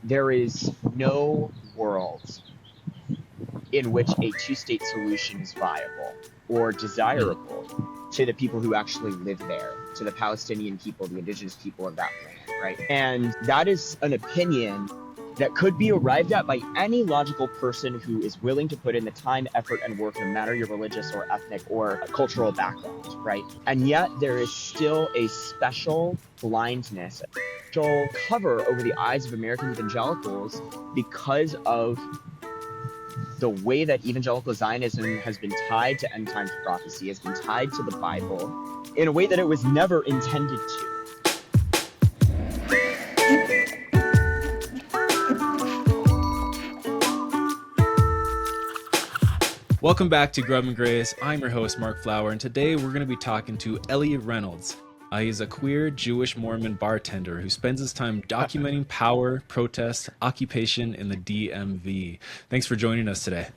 there is no world in which a two-state solution is viable or desirable to the people who actually live there, to the Palestinian people, the indigenous people of that land, right? And that is an opinion that could be arrived at by any logical person who is willing to put in the time, effort, and work, no matter your religious or ethnic or cultural background, right? And yet there is still a special blindness, a special cover over the eyes of American evangelicals because of the way that evangelical Zionism has been tied to end times prophecy, has been tied to the Bible in a way that it was never intended to. Welcome back to Grub and Grace. I'm your host, Mark Flower, and today we're going to be talking to Elli Reynolds. He's a queer Jewish Mormon bartender who spends his time documenting power, protest, occupation in the DMV. Thanks for joining us today.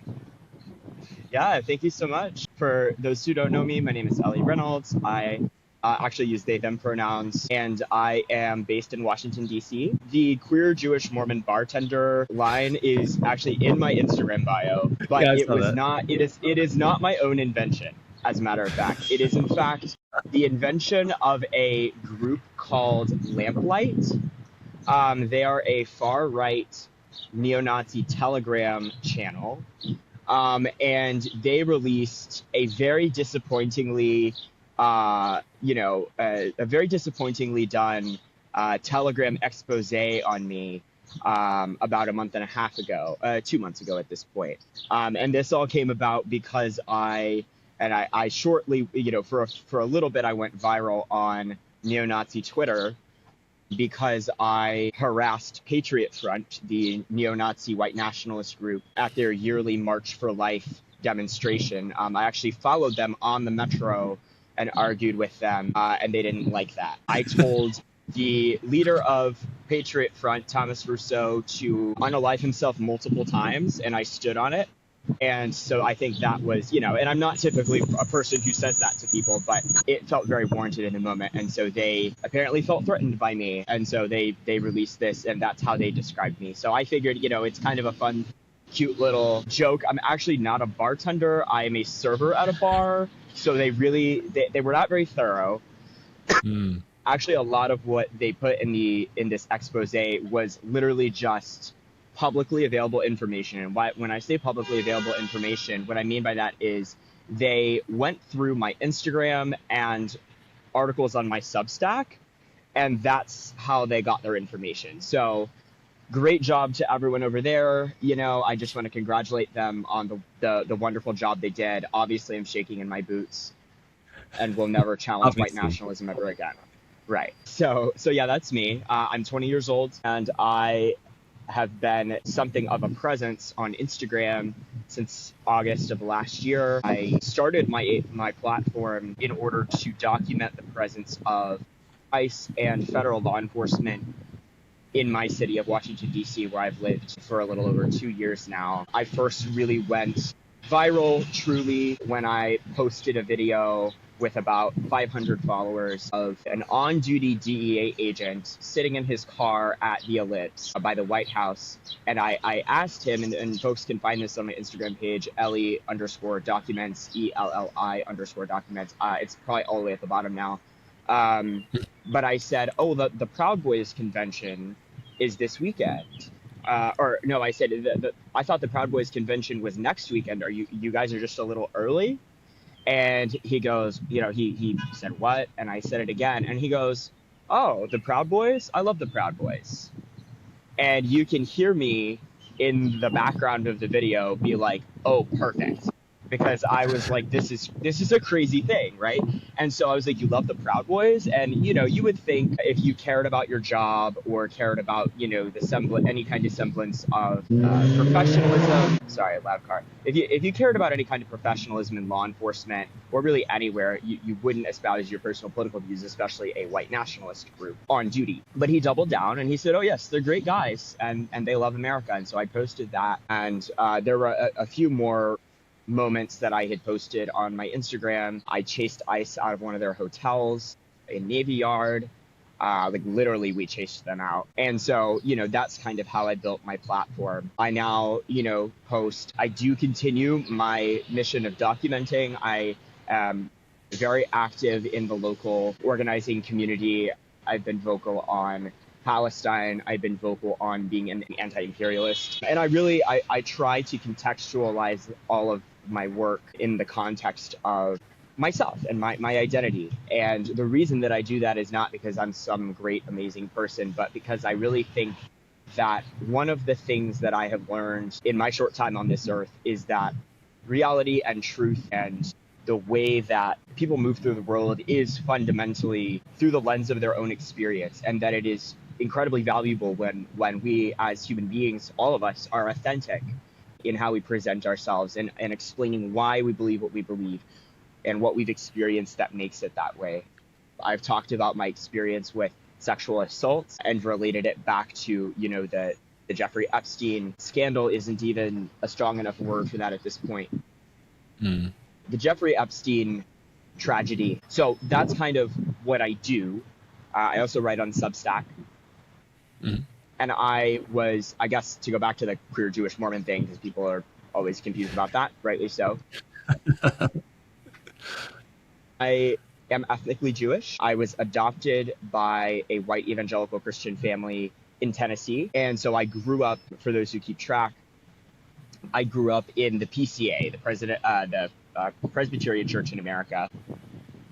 Yeah, thank you so much. For those who don't know me, my name is Elli Reynolds. I actually use they, them pronouns, and I am based in Washington, D.C. The queer Jewish Mormon bartender line is actually in my Instagram bio, but Yeah, it is not my own invention, as a matter of fact. It is, in fact, the invention of a group called Lamplight. They are a far-right neo-Nazi Telegram channel. And they released a very disappointingly, a very disappointingly done Telegram expose on me about a month and a half ago, 2 months ago at this point. And this all came about because I shortly, for a little bit, I went viral on neo-Nazi Twitter because I harassed Patriot Front, the neo-Nazi white nationalist group, at their yearly March for Life demonstration. I actually followed them on the metro and argued with them, and they didn't like that. I told the leader of Patriot Front, Thomas Rousseau, to unalive himself multiple times, and I stood on it. And so I think that was, and I'm not typically a person who says that to people, but it felt very warranted in the moment. And so they apparently felt threatened by me. And so they released this, and that's how they described me. So I figured, it's kind of a fun, cute little joke. I'm actually not a bartender. I am a server at a bar. So they were not very thorough. Actually, a lot of what they put in this expose was literally just publicly available information. And when I say publicly available information, what I mean by that is they went through my Instagram and articles on my Substack, and that's how they got their information. So great job to everyone over there. I just want to congratulate them on the wonderful job they did. Obviously, I'm shaking in my boots and will never challenge white nationalism ever again. Right. So yeah, that's me. I'm 20 years old, and I have been something of a presence on Instagram since August of last year. I started my platform in order to document the presence of ICE and federal law enforcement in my city of Washington, D.C., where I've lived for a little over 2 years now. I first really went viral, truly, when I posted a video with about 500 followers of an on-duty DEA agent sitting in his car at the Ellipse by the White House. And I asked him, and folks can find this on my Instagram page, Elli_documents, ELLI_documents. It's probably all the way at the bottom now. But I said, the Proud Boys convention is this weekend. I said, I thought the Proud Boys convention was next weekend. You guys are just a little early? And he goes, he said, what? And I said it again. And he goes, oh, the Proud Boys? I love the Proud Boys. And you can hear me in the background of the video be like, oh, perfect. Because I was like, this is a crazy thing, right? And so I was like, you love the Proud Boys? And, you would think if you cared about your job or cared about, any kind of semblance of professionalism, sorry, loud car. If you cared about any kind of professionalism in law enforcement or really anywhere, you wouldn't espouse your personal political views, especially a white nationalist group on duty. But he doubled down and he said, oh, yes, they're great guys and they love America. And so I posted that. And there were a few more moments that I had posted on my Instagram. I chased ICE out of one of their hotels in Navy Yard. Like literally we chased them out. And so, that's kind of how I built my platform. I now, host, I do continue my mission of documenting. I am very active in the local organizing community. I've been vocal on Palestine. I've been vocal on being an anti-imperialist. And I try to contextualize all of my work in the context of myself and my identity. And the reason that I do that is not because I'm some great, amazing person, but because I really think that one of the things that I have learned in my short time on this earth is that reality and truth and the way that people move through the world is fundamentally through the lens of their own experience, and that it is incredibly valuable when we as human beings, all of us, are authentic in how we present ourselves and explaining why we believe what we believe and what we've experienced that makes it that way. I've talked about my experience with sexual assault and related it back to, the Jeffrey Epstein scandal isn't even a strong enough word for that at this point. The Jeffrey Epstein tragedy. So that's kind of what I do. I also write on Substack. And I guess to go back to the queer Jewish Mormon thing, because people are always confused about that, rightly so. I am ethnically Jewish. I was adopted by a white evangelical Christian family in Tennessee. And so I grew up, for those who keep track, I grew up in the PCA, the Presbyterian Church in America,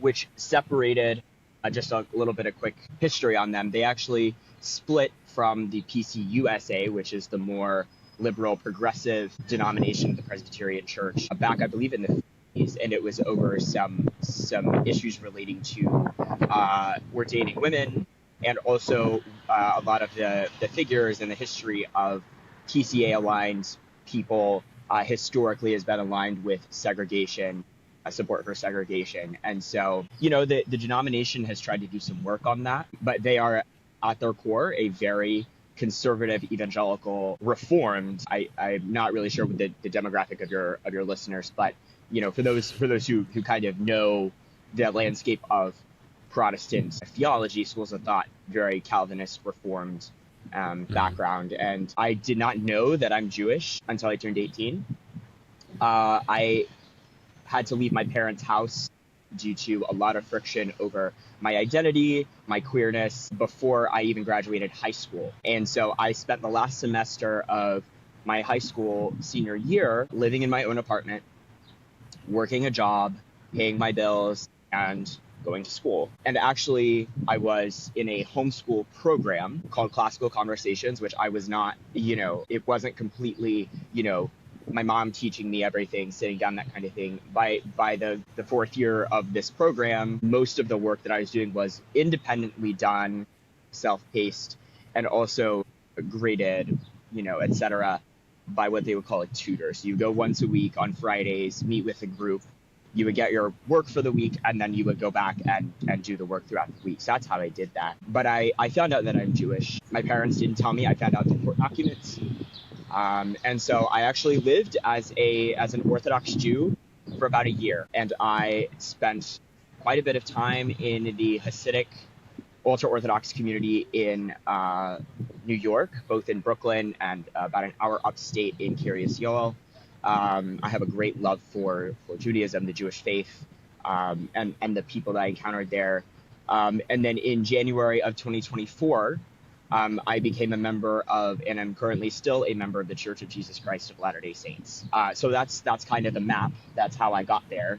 which separated, just a little bit of quick history on them. They actually split from the PCUSA, which is the more liberal, progressive denomination of the Presbyterian Church, back, I believe, in the 50s, and it was over some issues relating to ordaining women, and also a lot of the figures and the history of PCA-aligned people historically has been aligned with segregation, support for segregation. And so, the denomination has tried to do some work on that, but they are at their core a very conservative, evangelical, reformed. I'm not really sure what the demographic of your listeners, but for those who kind of know the landscape of Protestant theology, schools of thought, very Calvinist, reformed background. And I did not know that I'm Jewish until I turned 18. I had to leave my parents' house due to a lot of friction over my identity, my queerness, before I even graduated high school. And so I spent the last semester of my high school senior year living in my own apartment, working a job, paying my bills, and going to school. And actually, I was in a homeschool program called Classical Conversations, which I was not, it wasn't completely, my mom teaching me everything, sitting down, that kind of thing. By the fourth year of this program, most of the work that I was doing was independently done, self-paced, and also graded, etc., by what they would call a tutor. So you go once a week on Fridays, meet with a group, you would get your work for the week, and then you would go back and do the work throughout the week. So that's how I did that. But I found out that I'm Jewish. My parents didn't tell me. I found out through court documents. And so I actually lived as an Orthodox Jew for about a year. And I spent quite a bit of time in the Hasidic ultra-Orthodox community in New York, both in Brooklyn and about an hour upstate in Kiryas Yoel. I have a great love for Judaism, the Jewish faith, and the people that I encountered there. And then in January of 2024, I became a member of, and I'm currently still a member of, the Church of Jesus Christ of Latter-day Saints. So that's kind of the map. That's how I got there.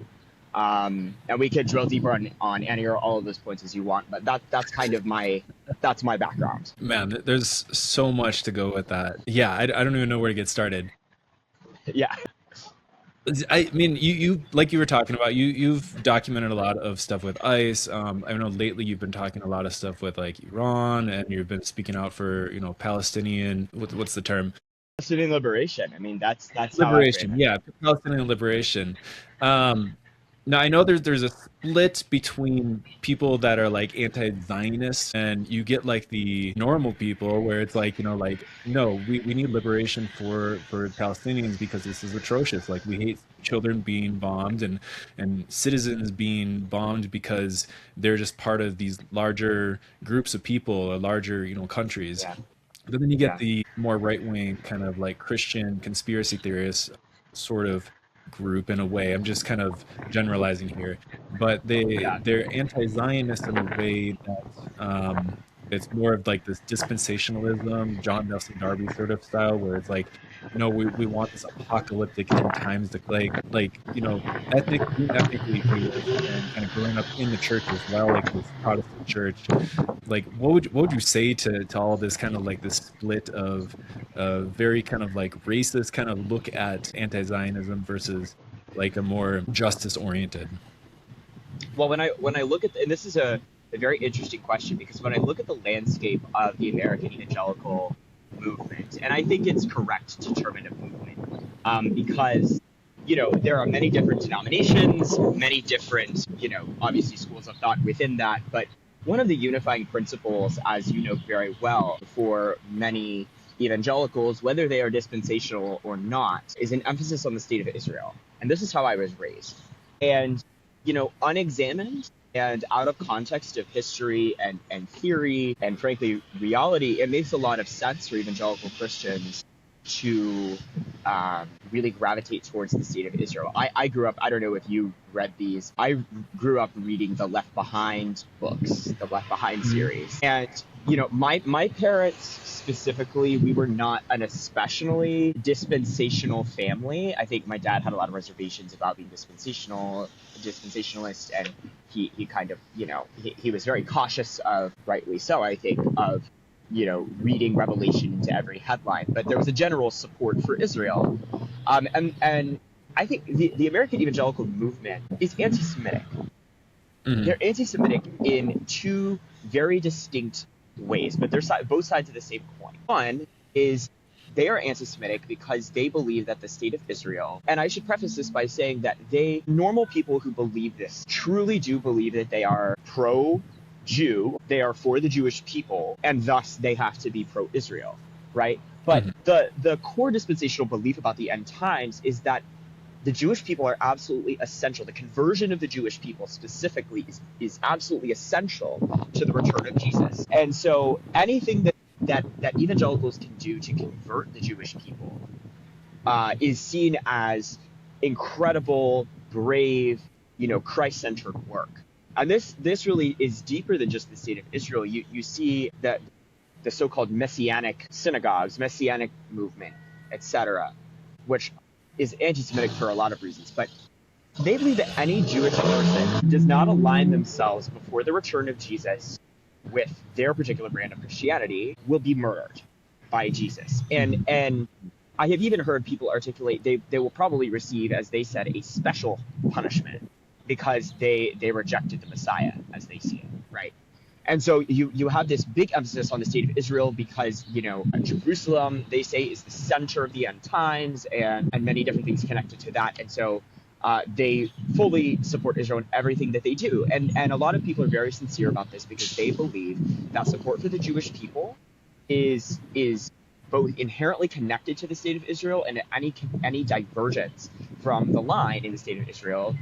And we could drill deeper on any or all of those points as you want, but that's kind of my background. Man, there's so much to go with that. Yeah, I don't even know where to get started. Yeah. I mean, you like you were talking about, you've documented a lot of stuff with ICE. I know lately you've been talking a lot of stuff with like Iran, and you've been speaking out for, Palestinian, what's the term? Palestinian liberation. I mean, that's Liberation. Yeah, Palestinian liberation. Now I know there's a split between people that are like anti-Zionist, and you get like the normal people where it's like, like, no, we need liberation for Palestinians because this is atrocious. Like, we hate children being bombed and citizens being bombed because they're just part of these larger groups of people or larger, countries. Yeah, But then you get yeah, the more right wing kind of like Christian conspiracy theorists sort of group in a way. I'm just kind of generalizing here, but yeah, they're anti-Zionist in a way that it's more of like this dispensationalism, John Nelson Darby sort of style, where it's like, no, we want this apocalyptic end times to being ethnically Jewish and kind of growing up in the church as well, like this Protestant church. Like, what would you say to all this kind of like this split of very kind of like racist kind of look at anti-Zionism versus like a more justice oriented? well, when I look at and this is a very interesting question, because when I look at the landscape of the American evangelical movement, and I think it's correct to term it a movement, because there are many different denominations, many different obviously schools of thought within that, but one of the unifying principles, as you know very well, for many evangelicals, whether they are dispensational or not, is an emphasis on the state of Israel. And this is how I was raised. And unexamined and out of context of history and theory and frankly reality, it makes a lot of sense for evangelical Christians to really gravitate towards the state of Israel. I grew up, I don't know if you read these, I grew up reading the Left Behind books, the Left Behind series. And, my parents specifically, we were not an especially dispensational family. I think my dad had a lot of reservations about being dispensationalist, and he kind of, he was very cautious of, rightly so, I think, of reading Revelation into every headline, but there was a general support for Israel. And I think the American evangelical movement is anti-Semitic. Mhm. They're anti-Semitic in two very distinct ways, but they're both sides of the same coin. One is they are anti-Semitic because they believe that the state of Israel, and I should preface this by saying that normal people who believe this, truly do believe that they are pro-Jew, they are for the Jewish people, and thus they have to be pro-Israel, right? But Mhm. the core dispensational belief about the end times is that the Jewish people are absolutely essential. The conversion of the Jewish people specifically is absolutely essential to the return of Jesus. And so anything that evangelicals can do to convert the Jewish people is seen as incredible, brave, Christ-centered work. And this really is deeper than just the state of Israel. You see that the so-called messianic synagogues, messianic movement, etc., which is anti-Semitic for a lot of reasons, but they believe that any Jewish person does not align themselves before the return of Jesus with their particular brand of Christianity will be murdered by Jesus. And I have even heard people articulate they will probably receive, as they said, a special punishment because they rejected the Messiah as they see it, right? And so you have this big emphasis on the state of Israel because, Jerusalem, they say, is the center of the end times, and many different things connected to that. And so they fully support Israel in everything that they do. And a lot of people are very sincere about this because they believe that support for the Jewish people is both inherently connected to the state of Israel, and any divergence from the line in the state of Israel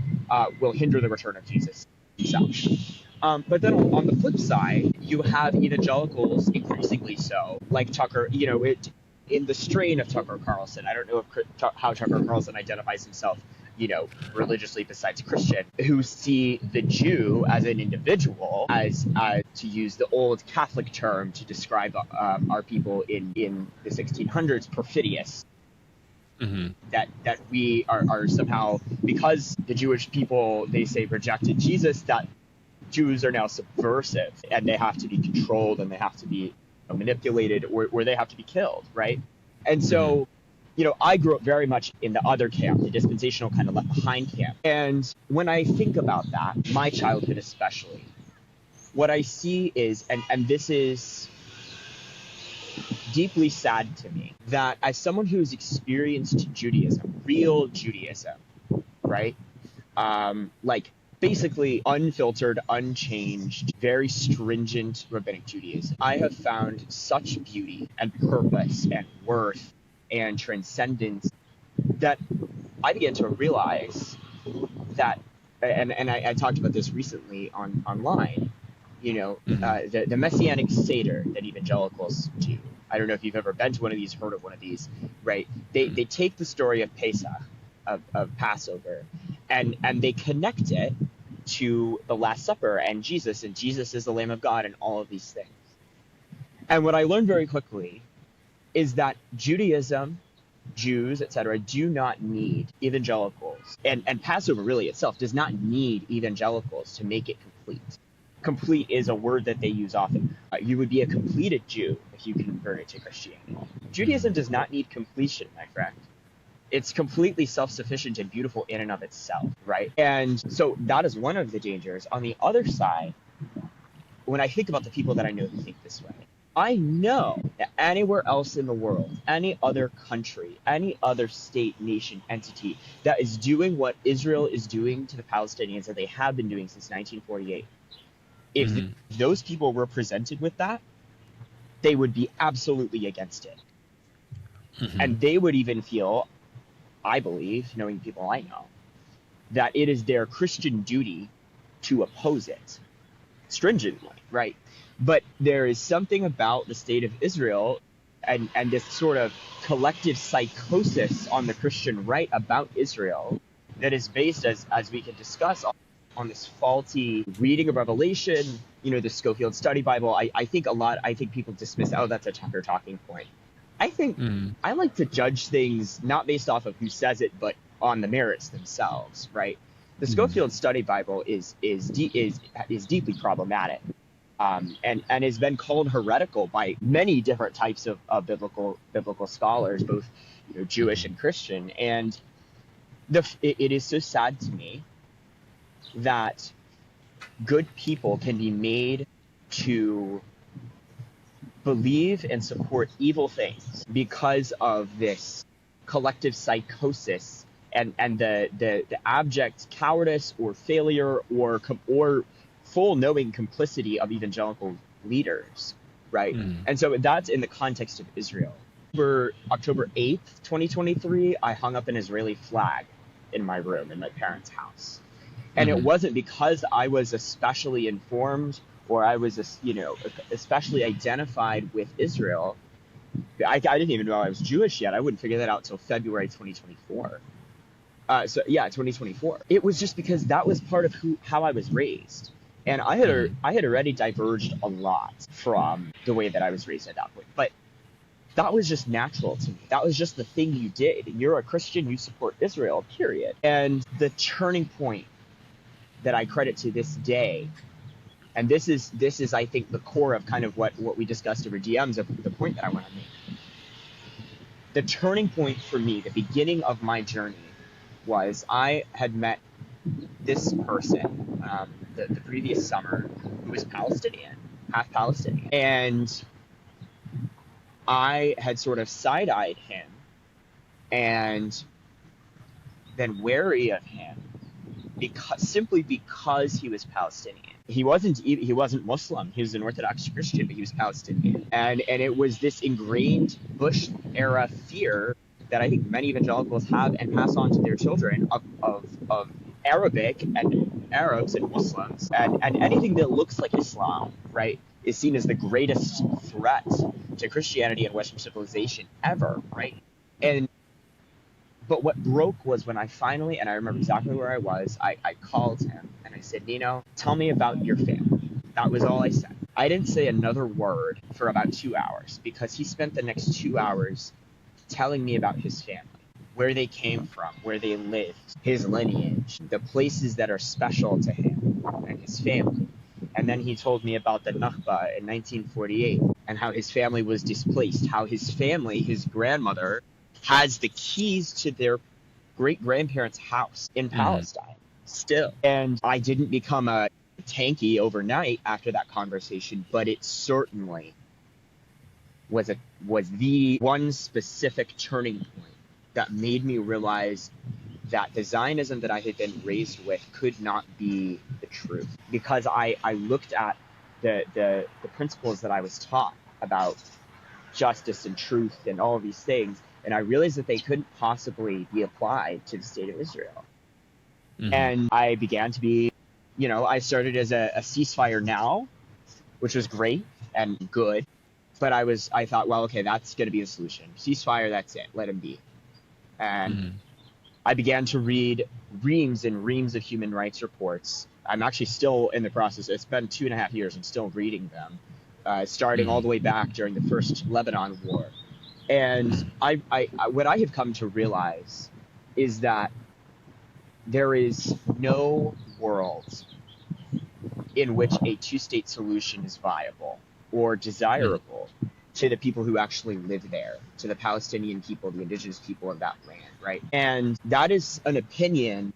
will hinder the return of Jesus himself. But then on the flip side, you have evangelicals, increasingly so, like Tucker, in the strain of Tucker Carlson. I don't know how Tucker Carlson identifies himself, religiously besides Christian, who see the Jew as an individual, as to use the old Catholic term to describe our people in the 1600s, perfidious. Mhm. That we are somehow, because the Jewish people, they say, rejected Jesus, that Jews are now subversive and they have to be controlled and they have to be manipulated, or they have to be killed, right? And so, I grew up very much in the other camp, the dispensational kind of left behind camp. And when I think about that, my childhood especially, what I see is, and this is deeply sad to me, that as someone who's experienced Judaism, real Judaism, right? like basically unfiltered, unchanged, very stringent rabbinic Judaism. I have found such beauty and purpose and worth and transcendence that I began to realize that, and I talked about this recently online, the Messianic Seder that evangelicals do. I don't know if you've ever been to one of these, heard of one of these, right? They take the story of Pesach, of Passover, and they connect it to the Last Supper and Jesus is the Lamb of God and all of these things. And what I learned very quickly is that Judaism, Jews, etc., do not need evangelicals. And Passover really itself does not need evangelicals to make it complete. Complete is a word that they use often. You would be a completed Jew if you converted to Christianity. Judaism does not need completion, my friend. It's completely self-sufficient and beautiful in and of itself, right? And so that is one of the dangers. On the other side, when I think about the people that I know who think this way, I know that anywhere else in the world, any other country, any other state, nation, entity that is doing what Israel is doing to the Palestinians that they have been doing since 1948, if those people were presented with that, they would be absolutely against it. And they would even feel, I believe, knowing people I know, that it is their Christian duty to oppose it stringently, right? But there is something about the state of Israel and this sort of collective psychosis on the Christian right about Israel that is based, as we can discuss, on this faulty reading of Revelation, the Schofield Study Bible. I think people dismiss, that's a Tucker talking point. I think I like to judge things not based off of who says it, but on the merits themselves, right? The Schofield Study Bible is deeply problematic, and has been called heretical by many different types of biblical scholars, both Jewish and Christian. And it is so sad to me that good people can be made to believe and support evil things because of this collective psychosis and the abject cowardice or failure or full knowing complicity of evangelical leaders, right? And so that's in the context of Israel. October 8th, 2023, I hung up an Israeli flag in my room in my parents' house. And it wasn't because I was especially informed or I was, especially identified with Israel. I didn't even know I was Jewish yet. I wouldn't figure that out till February 2024. 2024. It was just because that was part of how I was raised. And I had already diverged a lot from the way that I was raised at that point. But that was just natural to me. That was just the thing you did. You're a Christian, you support Israel, period. And the turning point that I credit to this day, and this is I think the core of kind of what we discussed over DMs of the point that I want to make. The turning point for me, the beginning of my journey, was I had met this person the previous summer who was Palestinian, half Palestinian, and I had sort of side-eyed him and been wary of him simply because he was Palestinian. He wasn't Muslim. He was an Orthodox Christian, but he was Palestinian. And it was this ingrained Bush era fear that I think many evangelicals have and pass on to their children of Arabic and Arabs and Muslims and anything that looks like Islam, right, is seen as the greatest threat to Christianity and Western civilization ever, right? But what broke was when I finally, and I remember exactly where I was, I called him and I said, Nino, tell me about your family. That was all I said. I didn't say another word for about 2 hours because he spent the next 2 hours telling me about his family, where they came from, where they lived, his lineage, the places that are special to him and his family. And then he told me about the Nakba in 1948 and how his family was displaced, how his family, his grandmother, has the keys to their great-grandparents' house in Palestine still. And I didn't become a tanky overnight after that conversation, but it certainly was the one specific turning point that made me realize that the Zionism that I had been raised with could not be the truth, because I looked at the principles that I was taught about justice and truth and all of these things, and I realized that they couldn't possibly be applied to the state of Israel. Mm-hmm. And I began to be, I started as a ceasefire now, which was great and good, but I thought, well, okay, that's going to be the solution. Ceasefire, that's it. Let him be. And Mm-hmm. I began to read reams and reams of human rights reports. I'm actually still in the process. It's been 2.5 years. I'm still reading them, starting all the way back during the first Lebanon war. And what I have come to realize is that there is no world in which a two-state solution is viable or desirable to the people who actually live there, to the Palestinian people, the indigenous people of that land, right? And that is an opinion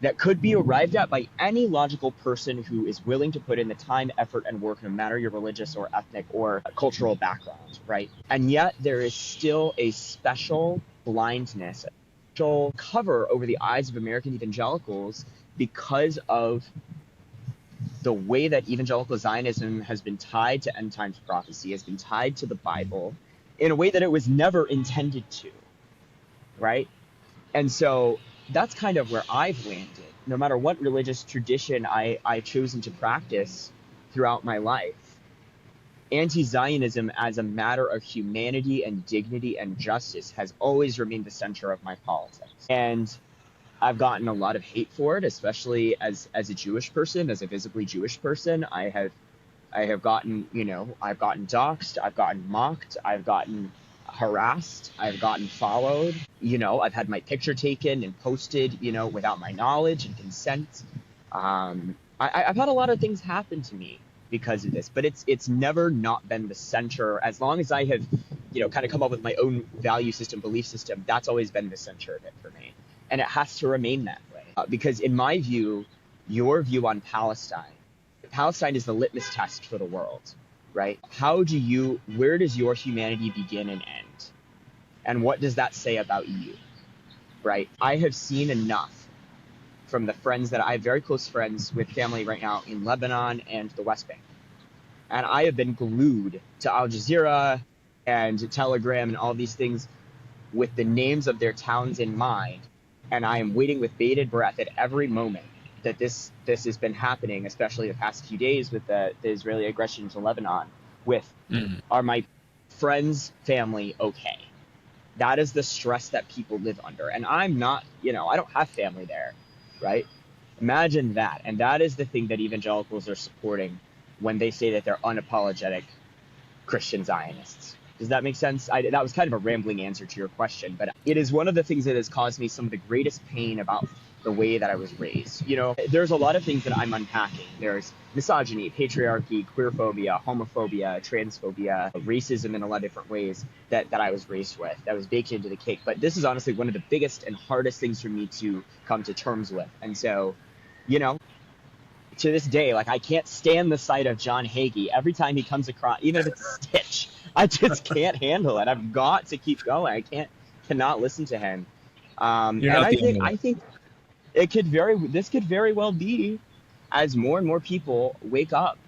that could be arrived at by any logical person who is willing to put in the time, effort, and work, no matter your religious or ethnic or cultural background, right? And yet there is still a special blindness, a special cover over the eyes of American evangelicals because of the way that evangelical Zionism has been tied to end times prophecy, has been tied to the Bible in a way that it was never intended to, right? And so that's kind of where I've landed. No matter what religious tradition I've chosen to practice throughout my life, anti-Zionism as a matter of humanity and dignity and justice has always remained the center of my politics. And I've gotten a lot of hate for it, especially as a Jewish person, as a visibly Jewish person. I have gotten, I've gotten doxxed, I've gotten mocked, I've gotten harassed, I've gotten followed, I've had my picture taken and posted, without my knowledge and consent. I've had a lot of things happen to me because of this, but it's never not been the center. As long as I have, kind of come up with my own value system, belief system, that's always been the center of it for me. And it has to remain that way. Because in my view, your view on Palestine is the litmus test for the world, right? Where does your humanity begin and end? And what does that say about you, right? I have seen enough from the friends that I have, very close friends with family right now in Lebanon and the West Bank. And I have been glued to Al Jazeera and Telegram and all these things with the names of their towns in mind. And I am waiting with bated breath at every moment that this has been happening, especially the past few days with the Israeli aggression into Lebanon, are my friends' family okay? That is the stress that people live under. And I'm not, I don't have family there, right? Imagine that. And that is the thing that evangelicals are supporting when they say that they're unapologetic Christian Zionists. Does that make sense? That was kind of a rambling answer to your question, but it is one of the things that has caused me some of the greatest pain about the way that I was raised. There's a lot of things that I'm unpacking. There's misogyny, patriarchy, queerphobia, homophobia, transphobia, racism in a lot of different ways that I was raised with, that was baked into the cake. But this is honestly one of the biggest and hardest things for me to come to terms with. And so, to this day, I can't stand the sight of John Hagee. Every time he comes across, even if it's a stitch, I just can't handle it. I've got to keep going. Cannot listen to him. You're not the only one. I think this could very well be, as more and more people wake up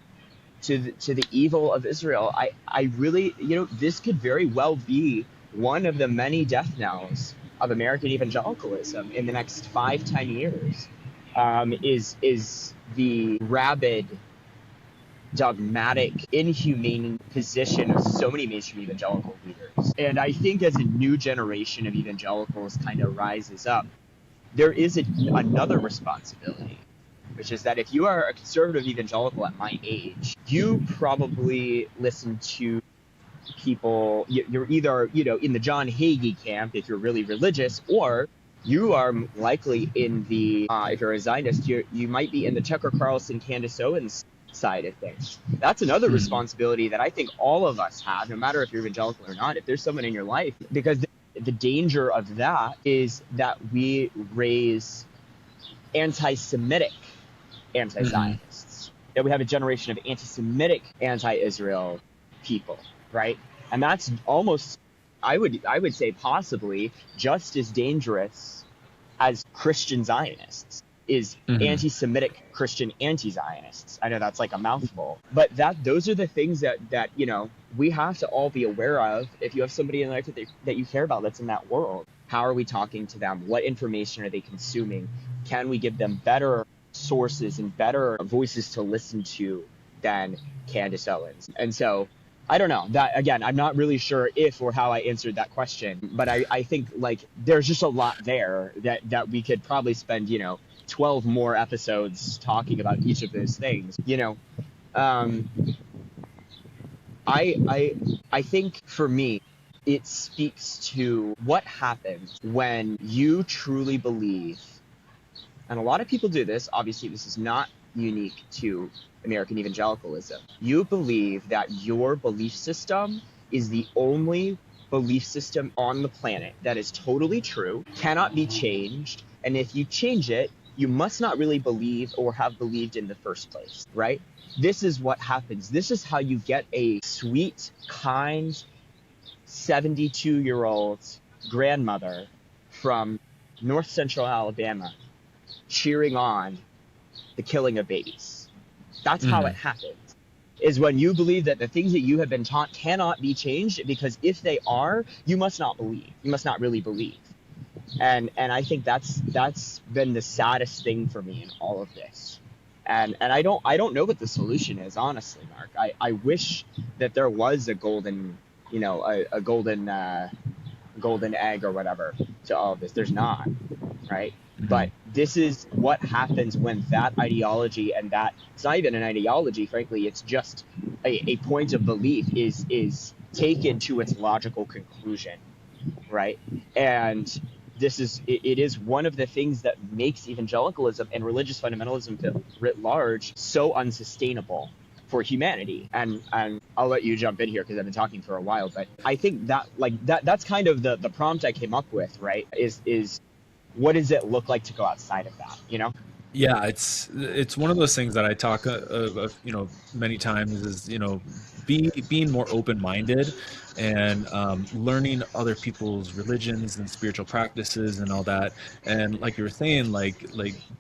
to the evil of Israel. I really, this could very well be one of the many death knells of American evangelicalism in the next 5-10 years. Is the rabid, dogmatic, inhumane position of so many mainstream evangelical leaders. And I think as a new generation of evangelicals kind of rises up, there is another responsibility, which is that if you are a conservative evangelical at my age, you probably listen to people, you're either, in the John Hagee camp if you're really religious, or you are likely in the, if you're a Zionist, you might be in the Tucker Carlson, Candace Owens side of things. That's another responsibility that I think all of us have, no matter if you're evangelical or not, if there's someone in your life, because the danger of that is that we raise anti-Semitic anti-Zionists, that we have a generation of anti-Semitic anti-Israel people, right? And that's almost, I would say possibly just as dangerous as Christian Zionists, is anti-Semitic Christian anti-Zionists. I know that's like a mouthful, but those are the things that we have to all be aware of. If you have somebody in life that you care about that's in that world, how are we talking to them? What information are they consuming? Can we give them better sources and better voices to listen to than Candace Owens? And so I don't know. That, again, I'm not really sure if or how I answered that question, but I think like there's just a lot there that we could probably spend 12 more episodes talking about each of those things. I think for me, it speaks to what happens when you truly believe, and a lot of people do this. Obviously, this is not unique to American evangelicalism. You believe that your belief system is the only belief system on the planet that is totally true, cannot be changed, and if you change it, you must not really believe or have believed in the first place, right? This is what happens. This is how you get a sweet, kind, 72-year-old grandmother from North Central Alabama cheering on the killing of babies. That's how it happens, is when you believe that the things that you have been taught cannot be changed, because if they are, you must not believe. You must not really believe. And I think that's been the saddest thing for me in all of this. And I don't know what the solution is, honestly, Mark. I wish that there was a golden, a golden egg or whatever to all of this. There's not, right? But this is what happens when that ideology, and that it's not even an ideology, frankly, it's just a point of belief is taken to its logical conclusion, right? And it is one of the things that makes evangelicalism and religious fundamentalism writ large so unsustainable for humanity. And I'll let you jump in here because I've been talking for a while, but I think that's kind of the prompt I came up with, right? Is what does it look like to go outside of that, Yeah, it's one of those things that I talk many times is being more open-minded and learning other people's religions and spiritual practices and all that. And like you were saying, like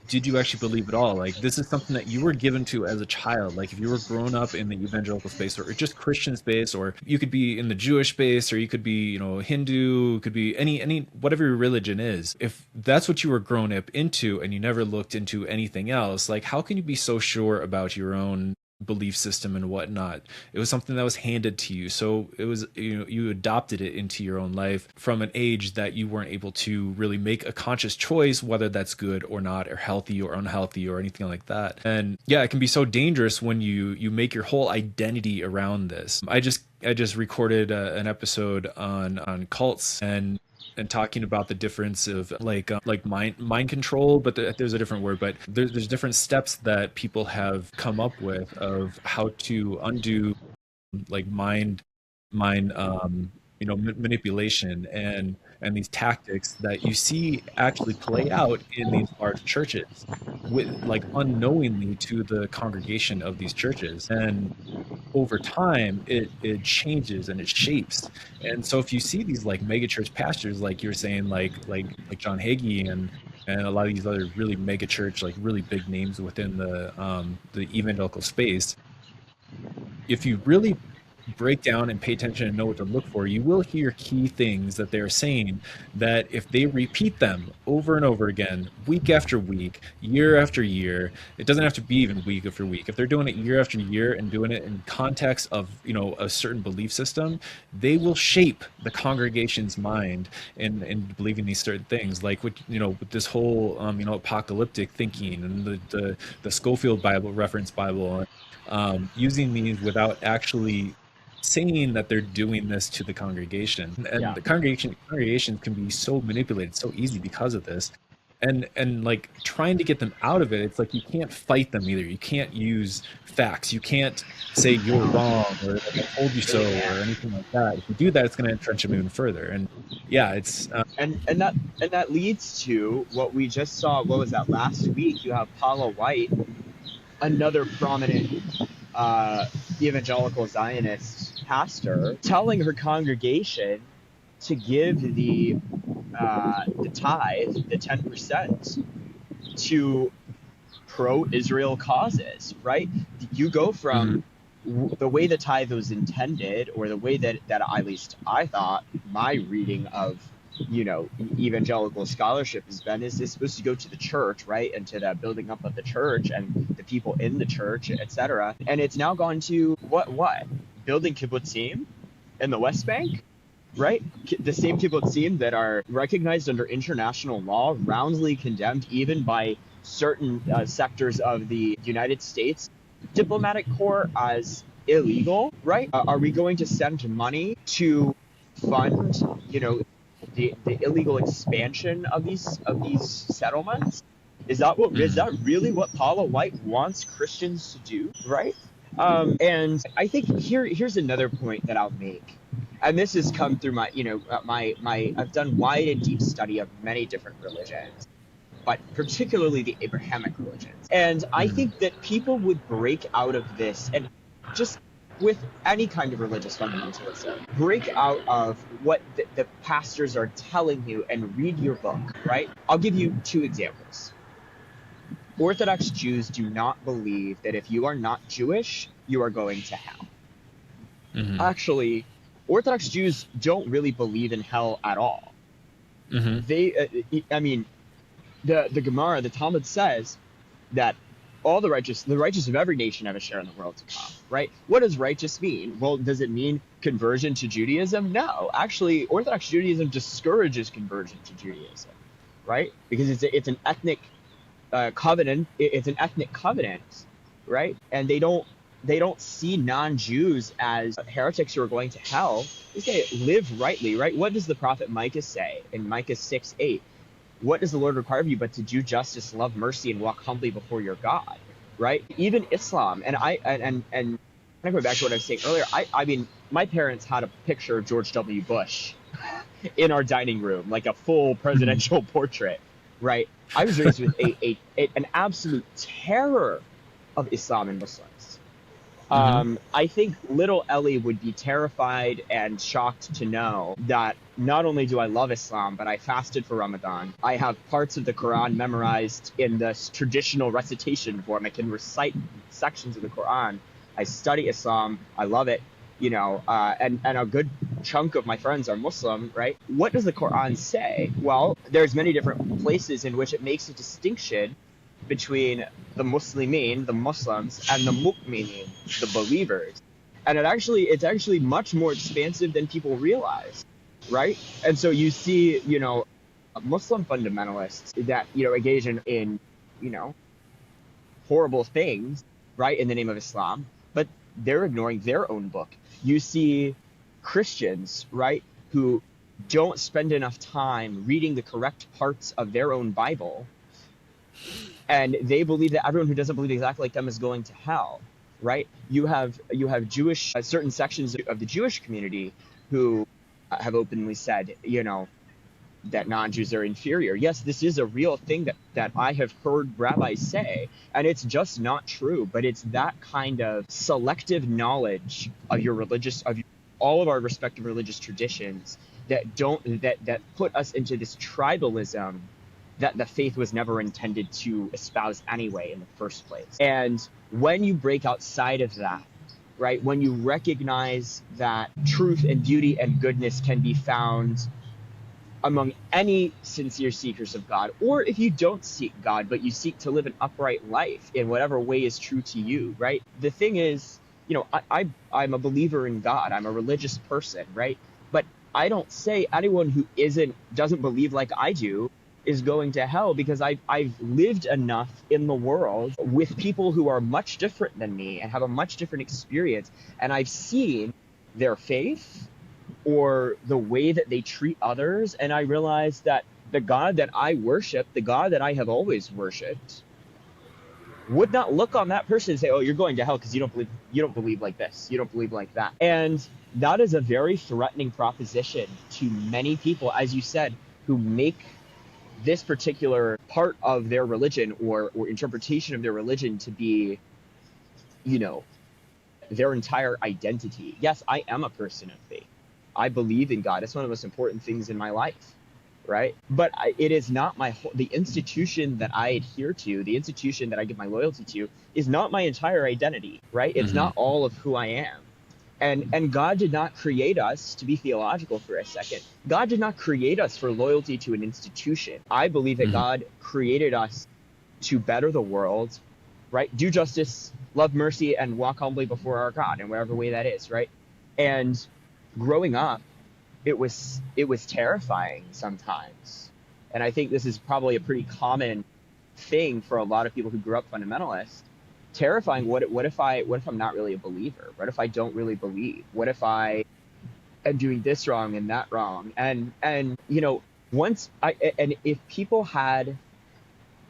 did you actually believe it all? Like, this is something that you were given to as a child. Like, if you were grown up in the evangelical space or just Christian space, or you could be in the Jewish space, or you could be Hindu, could be any whatever your religion is. If that's what you were grown up into and you never looked into anything else, like, how can you be so sure about your own belief system and whatnot? It was something that was handed to you, so it was you adopted it into your own life from an age that you weren't able to really make a conscious choice whether that's good or not, or healthy or unhealthy or anything like that. And yeah, it can be so dangerous when you make your whole identity around this. I just recorded an episode on cults and talking about the difference of like mind control, but there's a different word, but there's different steps that people have come up with of how to undo like mind manipulation and these tactics that you see actually play out in these large churches, with like unknowingly to the congregation of these churches. And over time it changes and it shapes. And so if you see these like mega church pastors, like you're saying, like John Hagee and a lot of these other really mega church, like really big names within the evangelical space, if you really break down and pay attention and know what to look for, you will hear key things that they're saying, that if they repeat them over and over again, week after week, year after year, it doesn't have to be even week after week. If they're doing it year after year and doing it in context of, a certain belief system, they will shape the congregation's mind in believing these certain things. Like with this whole, apocalyptic thinking and the Schofield Bible, reference Bible, using these without actually saying that they're doing this to the congregation. And the congregations can be so manipulated so easy because of this. And like trying to get them out of it, it's like you can't fight them either. You can't use facts. You can't say you're wrong or I told you so or anything like that. If you do that, it's going to entrench them even further. And yeah, it's and that leads to what we just saw. What was that, last week? You have Paula White, another prominent evangelical Zionist pastor, telling her congregation to give the the tithe, the 10%, to pro-Israel causes, right? You go from the way the tithe was intended, or the way that at least I thought my reading of, evangelical scholarship has been, is it's supposed to go to the church, right, and to the building up of the church and the people in the church, etc. And it's now gone to what building kibbutzim in the West Bank, right? The same kibbutzim that are recognized under international law, roundly condemned even by certain sectors of the United States diplomatic corps as illegal, right? Are we going to send money to fund, the illegal expansion of these settlements? Is that really what Paula White wants Christians to do, right? And I think here's another point that I'll make, and this has come through my, I've done wide and deep study of many different religions, but particularly the Abrahamic religions. And I think that people would break out of this, and just with any kind of religious fundamentalism, break out of what the pastors are telling you and read your book, right? I'll give you two examples. Orthodox Jews do not believe that if you are not Jewish, you are going to hell. Actually, Orthodox Jews don't really believe in hell at all. They, the Gemara, the Talmud says that all the righteous of every nation have a share in the world to come, right? What does righteous mean? Well, does it mean conversion to Judaism? No, actually, Orthodox Judaism discourages conversion to Judaism, right? Because it's an ethnic covenant. It's an ethnic covenant, right? And they don't see non-Jews as heretics who are going to hell. They say live rightly, right? What does the prophet Micah say in Micah 6:8? What does the Lord require of you but to do justice, love mercy, and walk humbly before your God, right? Even Islam, and I go back to what I was saying earlier. I mean, my parents had a picture of George W. Bush in our dining room, like a full presidential portrait, right? I was raised with an absolute terror of Islam and Muslims. I think little Elli would be terrified and shocked to know that not only do I love Islam, but I fasted for Ramadan. I have parts of the Quran memorized in this traditional recitation form. I can recite sections of the Quran. I study Islam. I love it, and a good chunk of my friends are Muslim, right? What does the Quran say? Well, there's many different places in which it makes a distinction between the Muslimin, the Muslims, and the mu'minin, the believers. And it's actually much more expansive than people realize, right? And so you see, Muslim fundamentalists that, engage in horrible things, right, in the name of Islam, but they're ignoring their own book. You see Christians, right, who don't spend enough time reading the correct parts of their own Bible, and they believe that everyone who doesn't believe exactly like them is going to hell, right? You have Jewish, certain sections of the Jewish community who have openly said, that non-Jews are inferior. Yes, this is a real thing that I have heard rabbis say, and it's just not true, but it's that kind of selective knowledge of all of our respective religious traditions that put us into this tribalism that the faith was never intended to espouse anyway in the first place. And when you break outside of that, right, when you recognize that truth and beauty and goodness can be found among any sincere seekers of God, or if you don't seek God, but you seek to live an upright life in whatever way is true to you, right? The thing is, I'm a believer in God. I'm a religious person, right? But I don't say anyone who doesn't believe like I do is going to hell, because I've lived enough in the world with people who are much different than me and have a much different experience, and I've seen their faith or the way that they treat others, and I realize that the God that I worship, the God that I have always worshipped, would not look on that person and say, oh, you're going to hell because you don't believe like this, you don't believe like that. And that is a very threatening proposition to many people, as you said, who make this particular part of their religion or interpretation of their religion to be, their entire identity. Yes, I am a person of faith. I believe in God. It's one of the most important things in my life, right? But it is not the institution that I adhere to, the institution that I give my loyalty to, is not my entire identity, right? It's not all of who I am. And God did not create us, to be theological for a second, God did not create us for loyalty to an institution. I believe that God created us to better the world, right? Do justice, love mercy, and walk humbly before our God in whatever way that is, right? And growing up, it was terrifying sometimes. And I think this is probably a pretty common thing for a lot of people who grew up fundamentalist. Terrifying. What if I'm not really a believer? What if I don't really believe? What if I am doing this wrong and that wrong? And if people had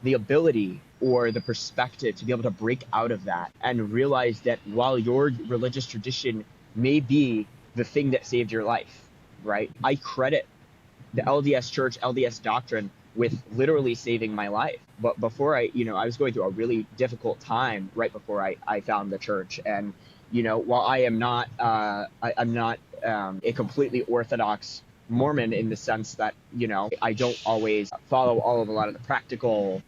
the ability or the perspective to be able to break out of that and realize that while your religious tradition may be the thing that saved your life, right? I credit the LDS Church, LDS doctrine with literally saving my life. But before I was going through a really difficult time right before I found the church. And, while I am not, I'm not a completely Orthodox Mormon in the sense that, I don't always follow all of a lot of the practical,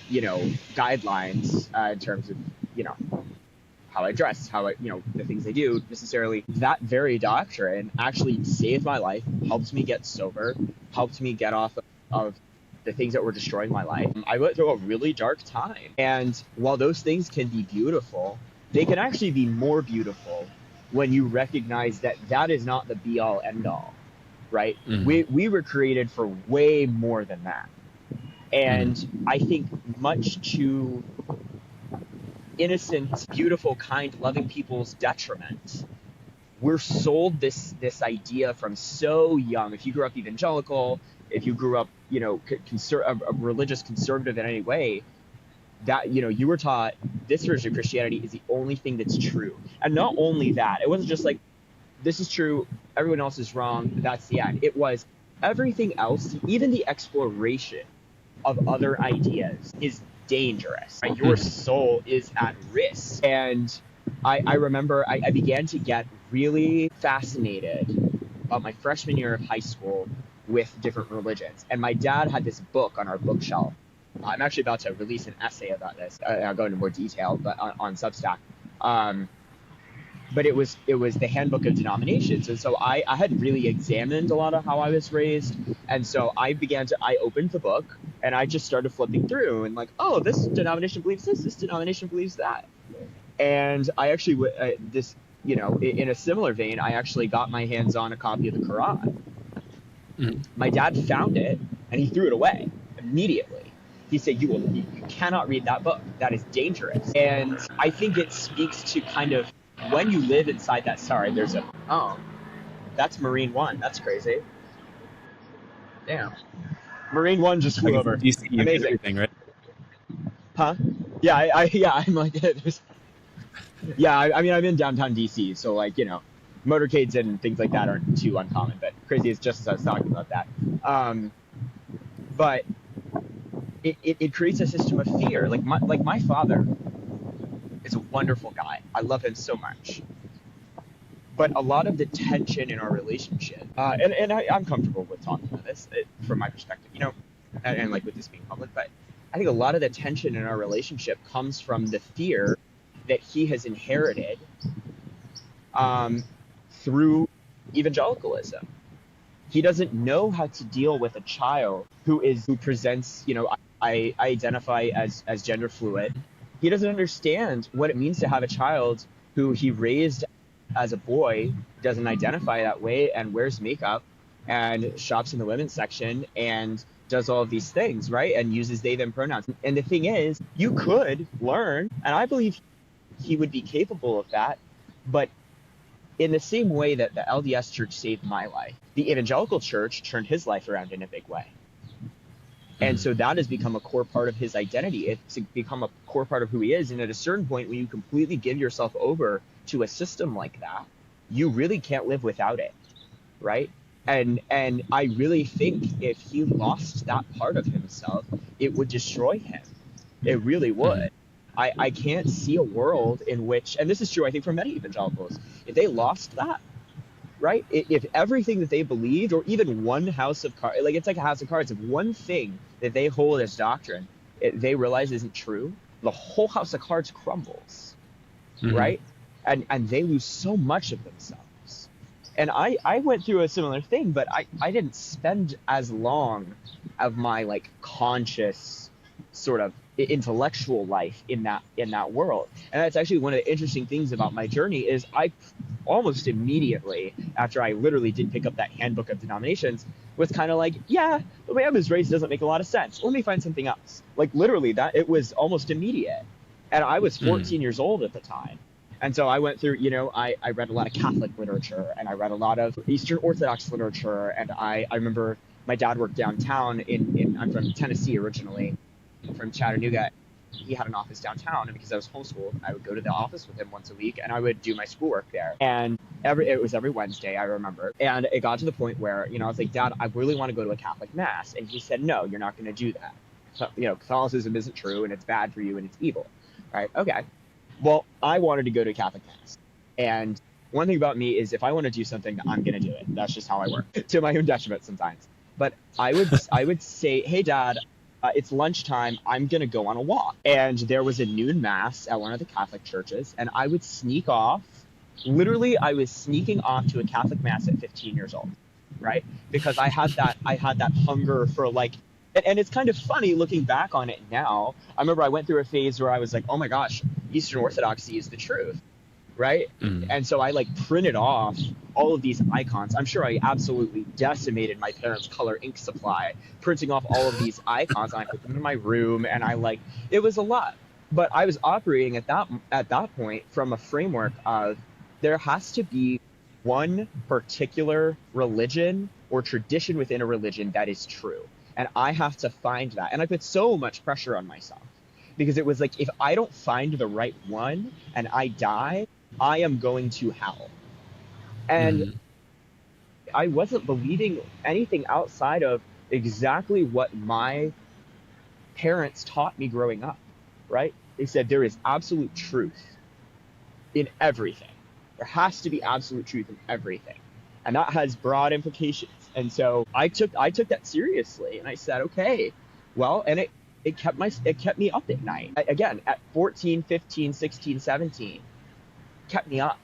guidelines in terms of, how I dress, how I, the things I do necessarily. That very doctrine actually saved my life, helped me get sober, helped me get off of the things that were destroying my life. I went through a really dark time. And while those things can be beautiful, they can actually be more beautiful when you recognize that that is not the be all end all, right? We were created for way more than that. And I think much to innocent, beautiful, kind, loving people's detriment, we're sold this idea from so young. If you grew up evangelical, if you grew up, a religious conservative in any way, that, you were taught this version of Christianity is the only thing that's true. And not only that, it wasn't just like, this is true, everyone else is wrong, that's the end. It was everything else, even the exploration of other ideas is dangerous, right? Your soul is at risk. And I remember I began to get really fascinated about my freshman year of high school with different religions. And my dad had this book on our bookshelf. I'm actually about to release an essay about this. I'll go into more detail, but on Substack. But it was the Handbook of Denominations. And so I had really examined a lot of how I was raised. And so I opened the book and I just started flipping through and like, oh, this denomination believes this denomination believes that. And I actually, in a similar vein, I actually got my hands on a copy of the Quran. My dad found it and he threw it away immediately. He said, you cannot read that book. That is dangerous. And I think it speaks to kind of when you live inside that, that's Marine One. That's crazy. Damn. Marine One just flew over. DC, amazing. Everything, right? Huh? Yeah, I'm like, I mean, I'm in downtown DC, so like, motorcades and things like that aren't too uncommon, but crazy is just as I was talking about that. But it creates a system of fear. Like my father is a wonderful guy. I love him so much. But a lot of the tension in our relationship, and I'm comfortable with talking about this from my perspective, and like with this being public, but I think a lot of the tension in our relationship comes from the fear that he has inherited through evangelicalism. He doesn't know how to deal with a child who presents, I identify as gender fluid. He doesn't understand what it means to have a child who he raised as a boy, doesn't identify that way, and wears makeup and shops in the women's section and does all of these things, right? And uses they, them pronouns. And the thing is, you could learn, and I believe he would be capable of that, but in the same way that the LDS Church saved my life, the evangelical church turned his life around in a big way. And so that has become a core part of his identity. It's become a core part of who he is. And at a certain point, when you completely give yourself over to a system like that, you really can't live without it, right? And I really think if he lost that part of himself, it would destroy him. It really would. I can't see a world in which, and this is true, I think, for many evangelicals, if they lost that, right? If everything that they believed, or even one house of cards, like it's like a house of cards, if one thing that they hold as doctrine, they realize isn't true, the whole house of cards crumbles, Mm-hmm. right? And they lose so much of themselves. And I went through a similar thing, but I didn't spend as long of my like conscious sort of intellectual life in that world. And that's actually one of the interesting things about my journey is I almost immediately after I literally did pick up that handbook of denominations was kind of like, yeah, the way I was raised doesn't make a lot of sense. Let me find something else. Like literally that it was almost immediate. And I was 14 years old at the time. And so I went through, I read a lot of Catholic literature and I read a lot of Eastern Orthodox literature. And I remember my dad worked downtown I'm from Tennessee originally, from Chattanooga. He had an office downtown, and because I was homeschooled, I would go to the office with him once a week and I would do my schoolwork there. And it was every Wednesday, I remember. And it got to the point where, I was like, Dad, I really want to go to a Catholic mass. And he said, no, you're not going to do that. So, Catholicism isn't true and it's bad for you and it's evil. Right? Okay. Well, I wanted to go to a Catholic mass. And one thing about me is if I want to do something, I'm going to do it. That's just how I work, to my own detriment sometimes. But I would say, hey, Dad, it's lunchtime. I'm going to go on a walk. And there was a noon mass at one of the Catholic churches. And I would sneak off. Literally, I was sneaking off to a Catholic mass at 15 years old. Right? Because I had that hunger for like, and it's kind of funny looking back on it now. I remember I went through a phase where I was like, oh my gosh, Eastern Orthodoxy is the truth. Right? And so I like printed off all of these icons. I'm sure I absolutely decimated my parents' color ink supply, printing off all of these icons, and I put them in my room, and it was a lot. But I was operating at that point from a framework of there has to be one particular religion or tradition within a religion that is true. And I have to find that. And I put so much pressure on myself because it was like, if I don't find the right one and I die, I am going to hell. And I wasn't believing anything outside of exactly what my parents taught me growing up, right? They said there is absolute truth in everything. There has to be absolute truth in everything. And that has broad implications. And so I took that seriously and I said, okay, well, and it kept me up at night. Again, at 14, 15, 16, 17, kept me up.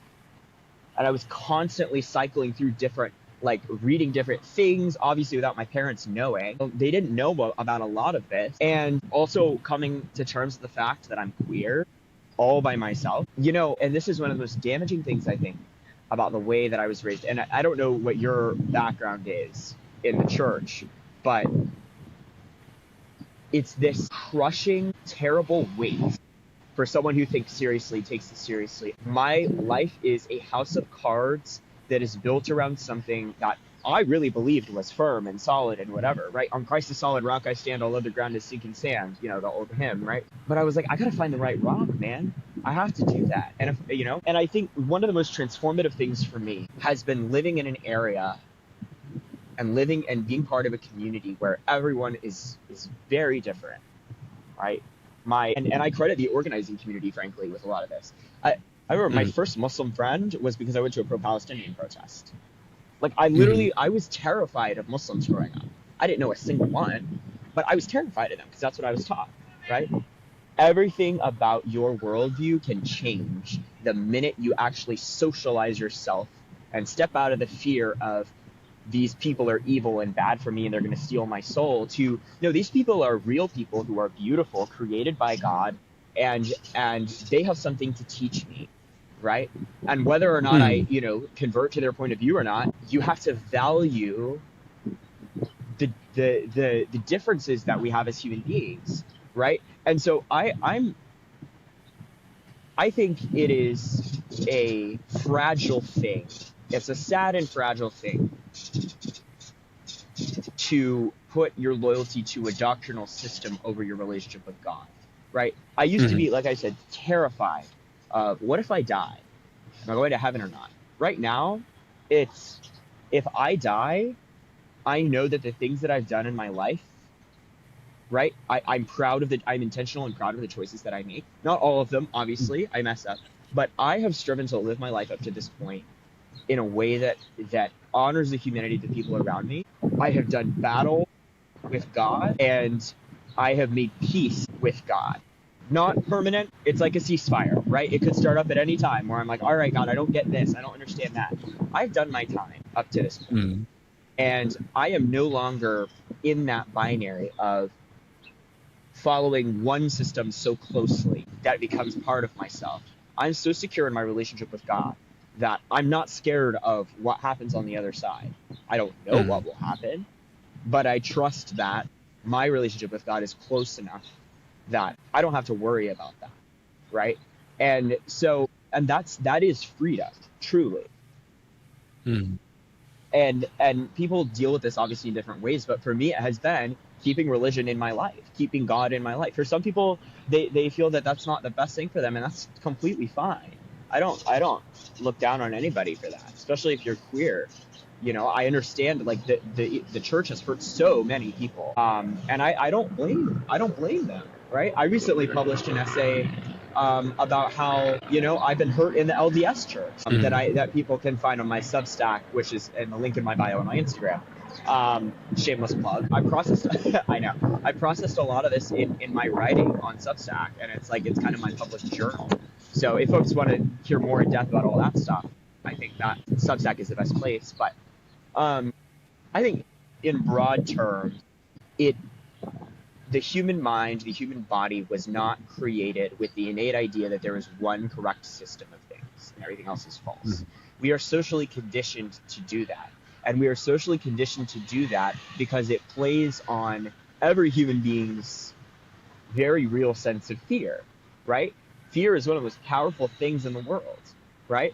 And I was constantly cycling through reading different things, obviously without my parents knowing. They didn't know about a lot of this. And also coming to terms with the fact that I'm queer all by myself, and this is one of the most damaging things, I think, about the way that I was raised. And I don't know what your background is in the church, but it's this crushing, terrible weight for someone who takes it seriously. My life is a house of cards that is built around something that I really believed was firm and solid and whatever, right? On Christ the solid rock I stand, all other ground is sinking sand, the old hymn, right? But I was like, I gotta find the right rock, man. I have to do that. And and I think one of the most transformative things for me has been living in an area and living and being part of a community where everyone is very different, right? And I credit the organizing community, frankly, with a lot of this. I remember my first Muslim friend was because I went to a pro-Palestinian protest. Like I was terrified of Muslims growing up. I didn't know a single one, but I was terrified of them because that's what I was taught, right? Everything about your worldview can change the minute you actually socialize yourself and step out of the fear of these people are evil and bad for me and they're going to steal my soul to, no, these people are real people who are beautiful, created by God, and they have something to teach me, right? And whether or not I, convert to their point of view or not, you have to value the differences that we have as human beings, right? And so I think it is a fragile thing. It's a sad and fragile thing to put your loyalty to a doctrinal system over your relationship with God, right? I used to be, like I said, terrified of what if I die? Am I going to heaven or not? Right now, it's if I die, I know that the things that I've done in my life, right? I'm intentional and proud of the choices that I make. Not all of them, obviously, I mess up. But I have striven to live my life up to this point in a way that honors the humanity of the people around me. I have done battle with God, and I have made peace with God. Not permanent. It's like a ceasefire, right? It could start up at any time where I'm like, all right, God, I don't get this. I don't understand that. I've done my time up to this point. Mm. And I am no longer in that binary of following one system so closely that it becomes part of myself. I'm so secure in my relationship with God that I'm not scared of what happens on the other side. I don't know what will happen, but I trust that my relationship with God is close enough that I don't have to worry about that, right? And so, and that is freedom, truly. Mm. And people deal with this obviously in different ways, but for me it has been keeping religion in my life, keeping God in my life. For some people, they feel that that's not the best thing for them, and that's completely fine. I don't look down on anybody for that, especially if you're queer. You know, I understand, like, the church has hurt so many people, and I don't blame them, right? I recently published an essay about how, you know, I've been hurt in the LDS church, that people can find on my Substack, which is in the link in my bio on my Instagram. Shameless plug. I processed a lot of this in my writing on Substack, and it's kind of my public journal. So if folks want to hear more in depth about all that stuff, I think that Substack is the best place. But I think in broad terms, the human mind, the human body was not created with the innate idea that there is one correct system of things and everything else is false. Mm-hmm. We are socially conditioned to do that. And we are socially conditioned to do that because it plays on every human being's very real sense of fear, right? Fear is one of the most powerful things in the world, right?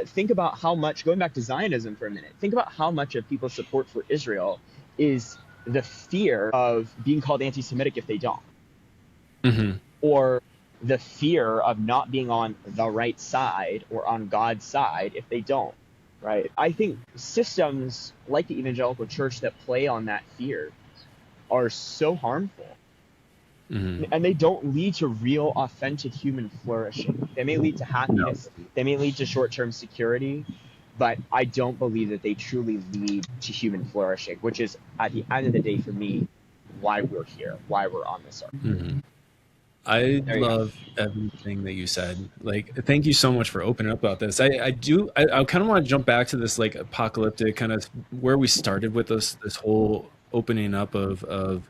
Think about how much, going back to Zionism for a minute, think about how much of people's support for Israel is the fear of being called anti-Semitic if they don't. Mm-hmm. Or the fear of not being on the right side or on God's side if they don't, right? I think systems like the evangelical church that play on that fear are so harmful. Mm-hmm. And they don't lead to real, authentic human flourishing. They may lead to happiness. No. They may lead to short-term security. But I don't believe that they truly lead to human flourishing, which is, at the end of the day, for me, why we're here, why we're on this earth. Mm-hmm. I love everything that you said. Like, thank you so much for opening up about this. I kind of want to jump back to this, like, apocalyptic kind of where we started with this whole opening up of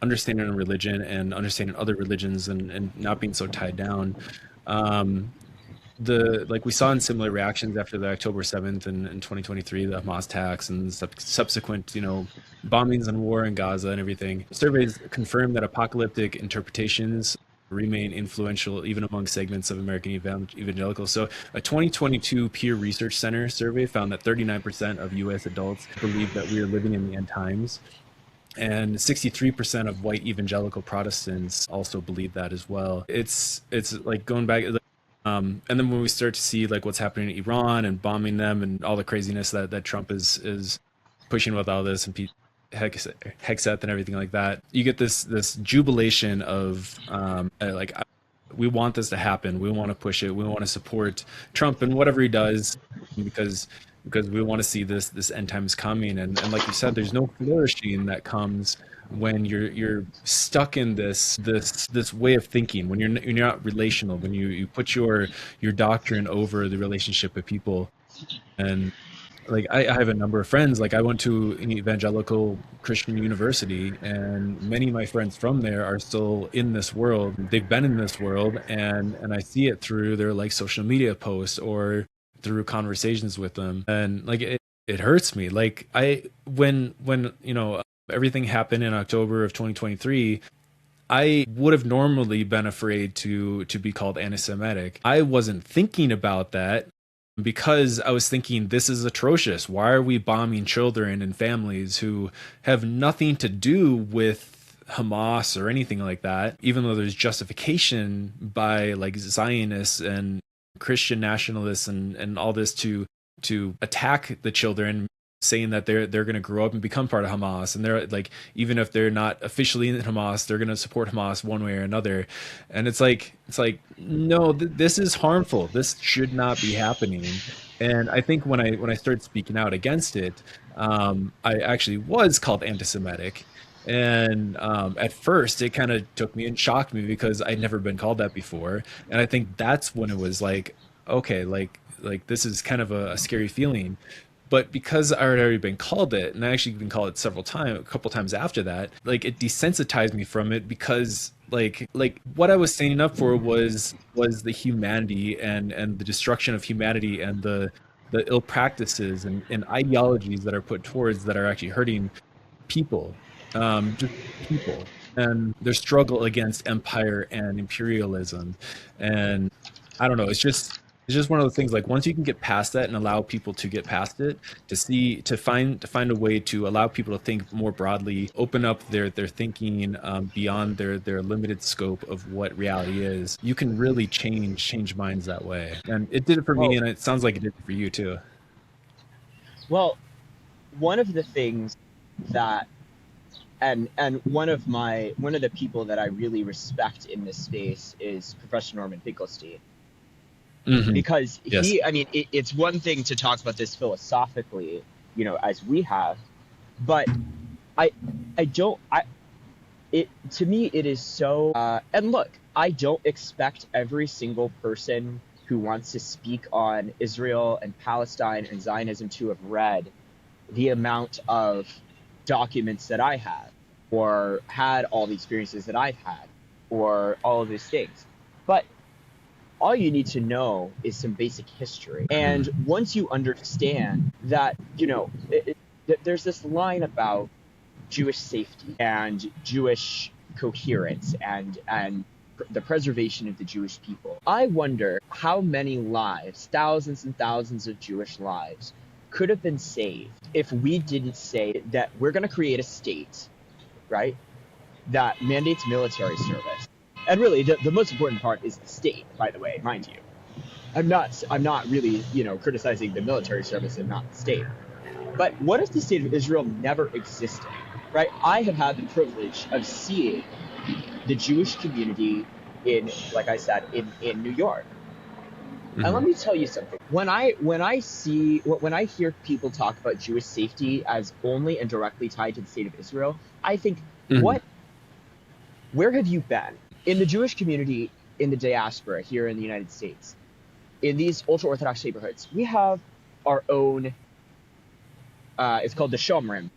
understanding religion and understanding other religions and not being so tied down. Like we saw in similar reactions after the October 7th and 2023, the Hamas attacks and subsequent, bombings and war in Gaza and everything. Surveys confirm that apocalyptic interpretations remain influential even among segments of American evangelicals. So a 2022 Pew Research Center survey found that 39% of U.S. adults believe that we are living in the end times. And 63% of white evangelical Protestants also believe that as well. It's like going back... and then when we start to see like what's happening in Iran and bombing them and all the craziness that Trump is pushing with all this and Hexeth and everything like that, you get this jubilation of we want this to happen. We want to push it. We want to support Trump and whatever he does because we want to see this end times coming. And like you said, there's no flourishing that comes when you're stuck in this way of thinking, when you're not relational, when you put your doctrine over the relationship with people. And like I have a number of friends, like I went to an evangelical Christian university, and many of my friends from there are still in this world. They've been in this world, and I see it through their like social media posts or through conversations with them, and like it hurts me. Like when everything happened in October of 2023, I would have normally been afraid to be called anti-Semitic. I wasn't thinking about that because I was thinking, this is atrocious. Why are we bombing children and families who have nothing to do with Hamas or anything like that, even though there's justification by like Zionists and Christian nationalists and all this to attack the children, saying that they're going to grow up and become part of Hamas, and they're like, even if they're not officially in Hamas, they're going to support Hamas one way or another. And it's like no, this is harmful. This should not be happening. And I think when I started speaking out against it, I actually was called anti-Semitic. And at first, it kind of took me and shocked me because I'd never been called that before. And I think that's when it was like, okay, like this is kind of a scary feeling. But because I had already been called it, and I actually been called it several times, a couple times after that, like it desensitized me from it because like what I was standing up for was the humanity and the destruction of humanity and the ill practices and ideologies that are put towards that are actually hurting people, just people, and their struggle against empire and imperialism. And I don't know, it's just one of those things, like once you can get past that and allow people to get past it, to find a way to allow people to think more broadly, open up their thinking, beyond their limited scope of what reality is, you can really change minds that way. And it did it for me, Well, and it sounds like it did it for you too. well, one of the things that one of the people that I really respect in this space is Professor Norman Finkelstein, Hmm. because Yes. I mean, it's one thing to talk about this philosophically, as we have, but I I don't I it to me it is so and look, I don't expect every single person who wants to speak on Israel and Palestine and Zionism to have read the amount of documents that I have, or had all the experiences that I've had, or all of these things. But all you need to know is some basic history. And Mhm. once you understand that, there's this line about Jewish safety and Jewish coherence and the preservation of the Jewish people. I wonder how many lives, thousands and thousands of Jewish lives, could have been saved if we didn't say that we're going to create a state, right, that mandates military service. And really, the most important part is the state, by the way, mind you. I'm not really, criticizing the military service and not the state. But what if the state of Israel never existed? Right? I have had the privilege of seeing the Jewish community like I said, in New York. And let Mhm. me tell you something. When I hear people talk about Jewish safety as only and directly tied to the state of Israel, I think, Mhm. where have you been? In the Jewish community in the diaspora here in the United States, in these ultra Orthodox neighborhoods, we have our own, it's called the Shomrim,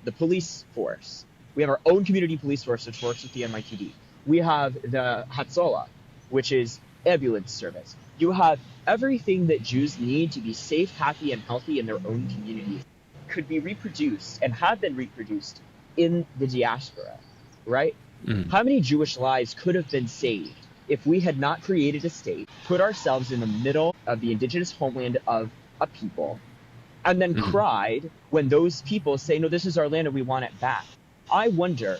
the police force. We have our own community police force, which works with the NYPD. We have the Hatzolah, which is ambulance service. You have everything that Jews need to be safe, happy, and healthy in their own communities could be reproduced and have been reproduced in the diaspora, right? Mhm. How many Jewish lives could have been saved if we had not created a state, put ourselves in the middle of the indigenous homeland of a people, and then Mhm. cried when those people say, no, this is our land and we want it back? I wonder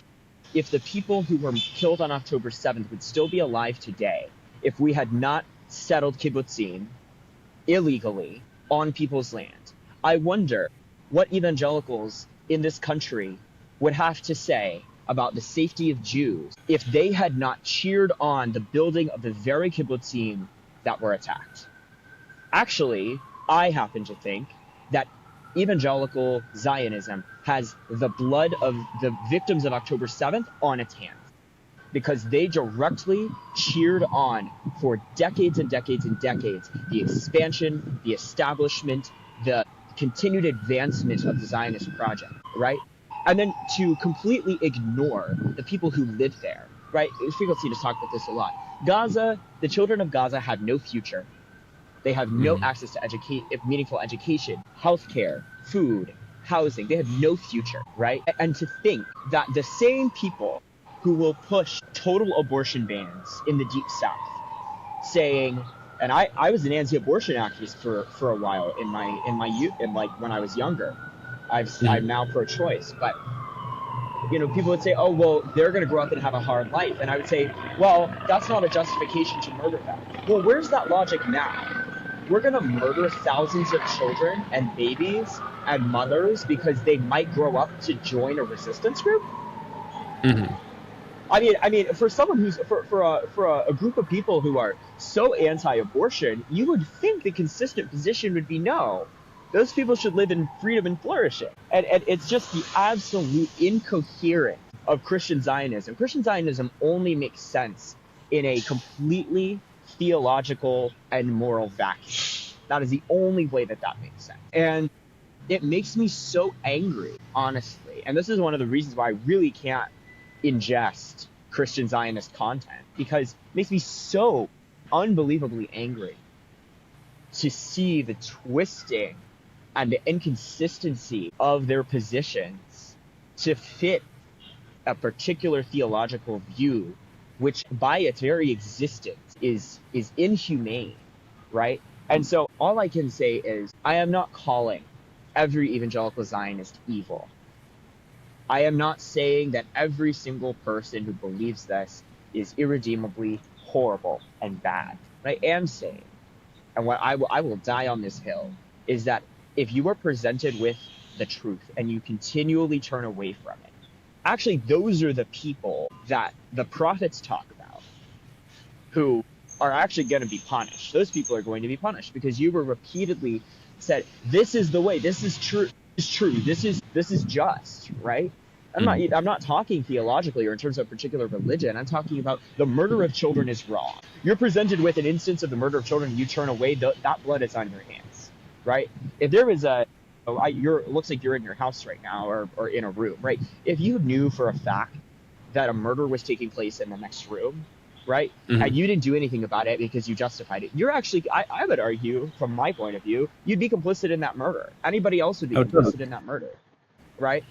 if the people who were killed on October 7th would still be alive today if we had not settled kibbutzim illegally on people's land. I wonder what evangelicals in this country would have to say about the safety of Jews if they had not cheered on the building of the very kibbutzim that were attacked. Actually, I happen to think that evangelical Zionism has the blood of the victims of October 7th on its hands, because they directly cheered on for decades and decades and decades the expansion, the establishment, the continued advancement of the Zionist project, right? And then to completely ignore the people who live there, right? Finkelstein has talked about this a lot. Gaza, the children of Gaza have no future. They have no Mhm. access to meaningful education, healthcare, food, housing. They have no future, right? And to think that the same people who will push total abortion bans in the Deep South, saying, and I was an anti-abortion activist for a while in my youth, and like when I was younger. I'm Mhm. now pro-choice, but people would say, oh, well, they're going to grow up and have a hard life. And I would say, well, that's not a justification to murder them. Well, where's that logic now? We're going to murder thousands of children and babies and mothers because they might grow up to join a resistance group? Mhm. I mean, for someone who's for a group of people who are so anti-abortion, you would think the consistent position would be no. Those people should live in freedom and flourishing. And it's just the absolute incoherence of Christian Zionism. Christian Zionism only makes sense in a completely theological and moral vacuum. That is the only way that that makes sense. And it makes me so angry, honestly. And this is one of the reasons why I really can't ingest Christian Zionist content, because it makes me so unbelievably angry to see the twisting and the inconsistency of their positions to fit a particular theological view, which by its very existence is inhumane, right? And so all I can say is I am not calling every evangelical Zionist evil. I am not saying that every single person who believes this is irredeemably horrible and bad. What I am saying, and what I will die on this hill, is that if you are presented with the truth and you continually turn away from it, actually those are the people that the prophets talk about who are actually going to be punished. Those people are going to be punished because you were repeatedly said, this is the way, this is true, this is just, right? I'm not talking theologically or in terms of a particular religion. I'm talking about the murder of children is wrong. You're presented with an instance of the murder of children, you turn away, that blood is on your hands, right? If there was it looks like you're in your house right now or in a room, right? If you knew for a fact that a murder was taking place in the next room, right? And you didn't do anything about it because you justified it, you're actually, I would argue, from my point of view, you'd be complicit in that murder. Anybody else would be complicit in that murder, right?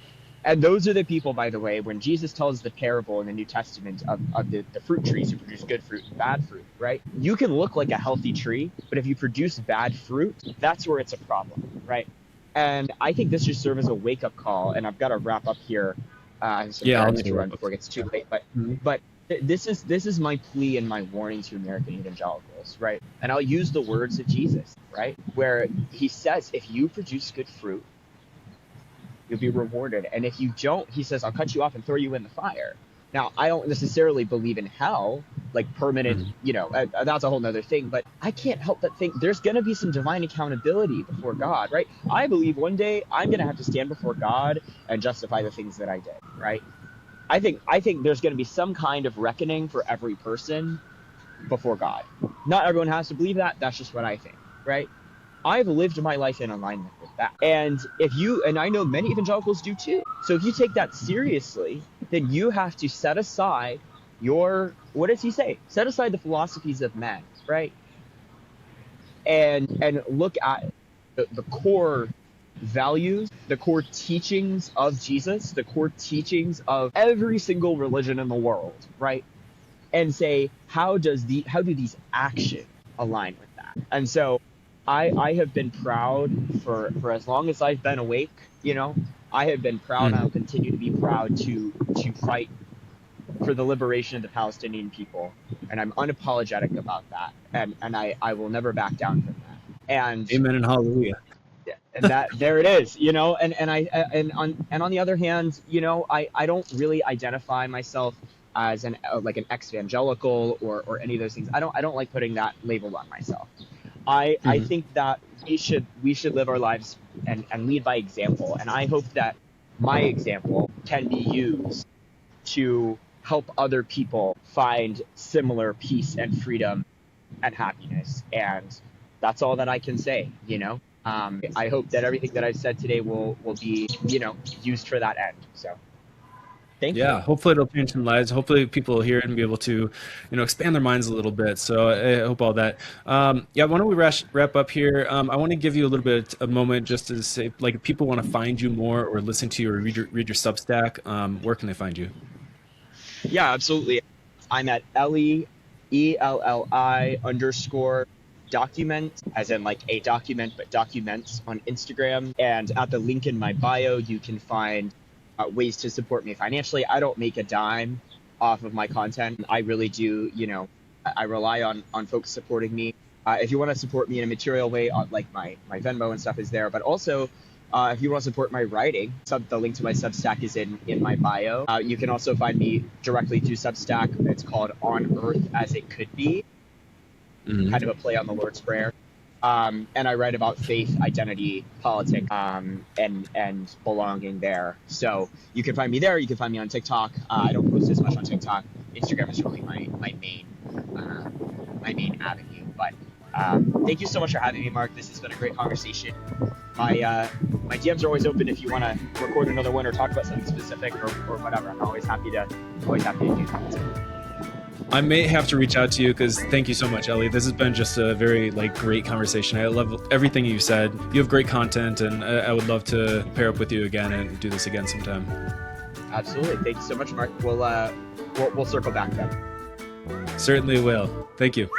And those are the people, by the way, when Jesus tells the parable in the New Testament of the fruit trees who produce good fruit and bad fruit, right? You can look like a healthy tree, but if you produce bad fruit, that's where it's a problem, right? And I think this should serve as a wake-up call, and I've got to wrap up here. I have some errands to run before it gets too late, but this is my plea and my warning to American evangelicals, right? And I'll use the words of Jesus, right? Where he says, if you produce good fruit, you'll be rewarded. And if you don't, he says, I'll cut you off and throw you in the fire. Now, I don't necessarily believe in hell, like permanent, that's a whole nother thing, but I can't help but think there's going to be some divine accountability before God, right? I believe one day I'm going to have to stand before God and justify the things that I did, right? I think there's going to be some kind of reckoning for every person before God. Not everyone has to believe that. That's just what I think, right? I've lived my life in alignment with that. And and I know many evangelicals do too. So if you take that seriously, then you have to set aside what does he say? Set aside the philosophies of men, right? And look at the core values, the core teachings of Jesus, the core teachings of every single religion in the world, right? And say, how do these actions align with that? And so I have been proud for as long as I've been awake, I have been proud and I'll continue to be proud to fight for the liberation of the Palestinian people. And I'm unapologetic about that. And I will never back down from that. And amen and hallelujah. And that there it is, and on the other hand, I don't really identify myself as an ex-evangelical or any of those things. I don't like putting that label on myself. I think that we should live our lives and lead by example. And I hope that my example can be used to help other people find similar peace and freedom and happiness. And that's all that I can say, I hope that everything that I've said today will be, used for that end. So thank you. Yeah, hopefully it'll change some lives. Hopefully people will hear it and be able to, expand their minds a little bit. So I hope all that. Why don't we wrap up here? I want to give you a moment just to say, like, if people want to find you more or listen to you or read your Substack, where can they find you? Yeah, absolutely. I'm at Elli, ELLI _document, as in like a document, but documents on Instagram. And at the link in my bio, you can find ways to support me financially. I don't make a dime off of my content. I really do, I rely on folks supporting me. If you want to support me in a material way, like my Venmo and stuff is there, but also If you want to support my writing, the link to my Substack is in my bio. You can also find me directly through Substack. It's called On Earth as It Could Be, kind of a play on the Lord's Prayer. And I write about faith, identity, politics, and belonging there. So you can find me there. You can find me on TikTok. I don't post as much on TikTok. Instagram is really my main avenue. But thank you so much for having me, Mark. This has been a great conversation. My DMs are always open if you want to record another one or talk about something specific or whatever. I'm always happy to do that. I may have to reach out to you because thank you so much, Elli. This has been just a very great conversation. I love everything you said. You have great content, and I would love to pair up with you again and do this again sometime. Absolutely. Thank you so much, Mark. We'll circle back then. Certainly will. Thank you.